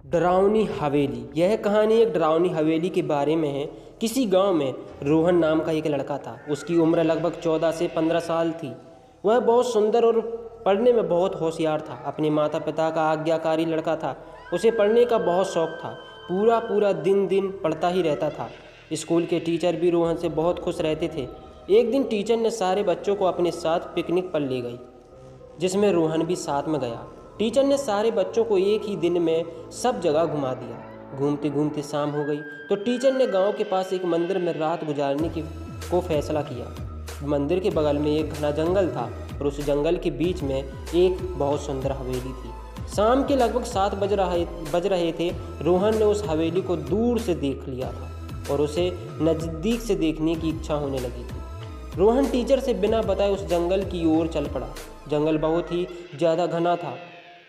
डरावनी हवेली। यह कहानी एक डरावनी हवेली के बारे में है। किसी गांव में रोहन नाम का एक लड़का था। उसकी उम्र लगभग 14 से 15 साल थी। वह बहुत सुंदर और पढ़ने में बहुत होशियार था। अपने माता पिता का आज्ञाकारी लड़का था। उसे पढ़ने का बहुत शौक था। पूरा पूरा दिन पढ़ता ही रहता था। स्कूल के टीचर भी रोहन से बहुत खुश रहते थे। एक दिन टीचर ने सारे बच्चों को अपने साथ पिकनिक पर ले गई, जिसमें रोहन भी साथ में गया। टीचर ने सारे बच्चों को एक ही दिन में सब जगह घुमा दिया। घूमते घूमते शाम हो गई तो टीचर ने गांव के पास एक मंदिर में रात गुजारने को फैसला किया। मंदिर के बगल में एक घना जंगल था और उस जंगल के बीच में एक बहुत सुंदर हवेली थी। शाम के लगभग 7 बज रहे थे। रोहन ने उस हवेली को दूर से देख लिया था और उसे नज़दीक से देखने की इच्छा होने लगी थी। रोहन टीचर से बिना बताए उस जंगल की ओर चल पड़ा। जंगल बहुत ही ज़्यादा घना था।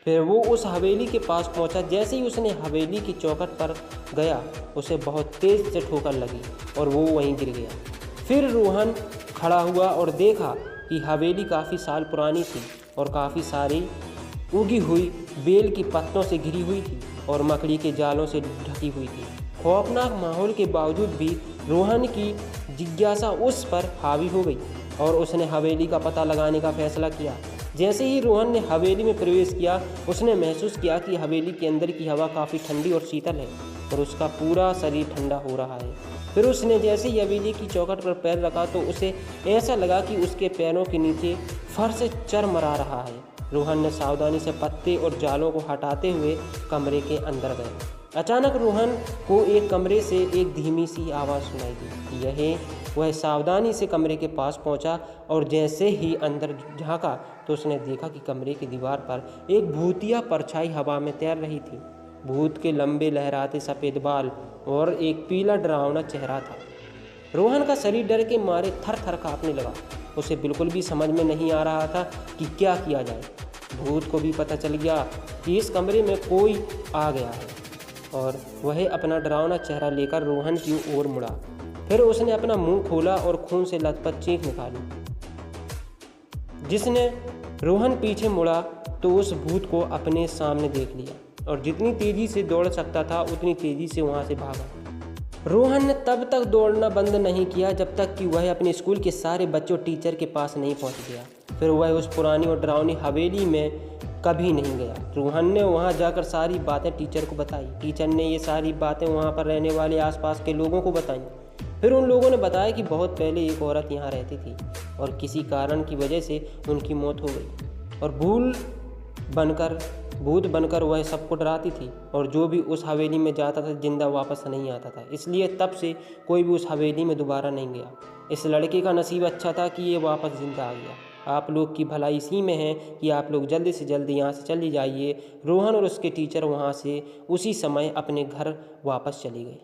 फिर वो उस हवेली के पास पहुंचा। जैसे ही उसने हवेली की चौखट पर गया, उसे बहुत तेज़ से ठोकर लगी और वो वहीं गिर गया। फिर रोहन खड़ा हुआ और देखा कि हवेली काफ़ी साल पुरानी थी और काफ़ी सारी उगी हुई बेल की पत्तों से घिरी हुई थी और मकड़ी के जालों से ढकी हुई थी। खौफनाक माहौल के बावजूद भी रोहन की जिज्ञासा उस पर हावी हो गई और उसने हवेली का पता लगाने का फैसला किया। जैसे ही रोहन ने हवेली में प्रवेश किया, उसने महसूस किया कि हवेली के अंदर की हवा काफ़ी ठंडी और शीतल है और उसका पूरा शरीर ठंडा हो रहा है। फिर उसने जैसे ही हवेली की चौखट पर पैर रखा तो उसे ऐसा लगा कि उसके पैरों के नीचे फर्श चरमरा रहा है। रोहन ने सावधानी से पत्ते और जालों को हटाते हुए कमरे के अंदर गए। अचानक रोहन को एक कमरे से एक धीमी सी आवाज़ सुनाई दी। वह सावधानी से कमरे के पास पहुंचा और जैसे ही अंदर झांका तो उसने देखा कि कमरे की दीवार पर एक भूतिया परछाई हवा में तैर रही थी। भूत के लंबे लहराते सफ़ेद बाल और एक पीला डरावना चेहरा था। रोहन का शरीर डर के मारे थर थर काँपने लगा। उसे बिल्कुल भी समझ में नहीं आ रहा था कि क्या किया जाए। भूत को भी पता चल गया कि इस कमरे में कोई आ गया है और वह अपना डरावना चेहरा लेकर रोहन की ओर मुड़ा। फिर उसने अपना मुंह खोला और खून से लथपथ चीख निकाली। जिसने रोहन पीछे मुड़ा तो उस भूत को अपने सामने देख लिया और जितनी तेजी से दौड़ सकता था उतनी तेजी से वहां से भागा। रोहन ने तब तक दौड़ना बंद नहीं किया जब तक कि वह अपने स्कूल के सारे बच्चों टीचर के पास नहीं पहुंच गया। फिर वह उस पुरानी और डरावनी हवेली में कभी नहीं गया। रोहन ने वहां जाकर सारी बातें टीचर को बताई। टीचर ने ये सारी बातें वहां पर रहने वाले आसपास के लोगों को बताई। फिर उन लोगों ने बताया कि बहुत पहले एक औरत यहाँ रहती थी और किसी कारण की वजह से उनकी मौत हो गई और भूत बनकर वह सबको डराती थी और जो भी उस हवेली में जाता था जिंदा वापस नहीं आता था। इसलिए तब से कोई भी उस हवेली में दोबारा नहीं गया। इस लड़के का नसीब अच्छा था कि ये वापस जिंदा आ गया। आप लोग की भलाई इसी में है कि आप लोग जल्दी से जल्दी यहाँ से चली जाइए। रोहन और उसके टीचर वहाँ से उसी समय अपने घर वापस चले गए।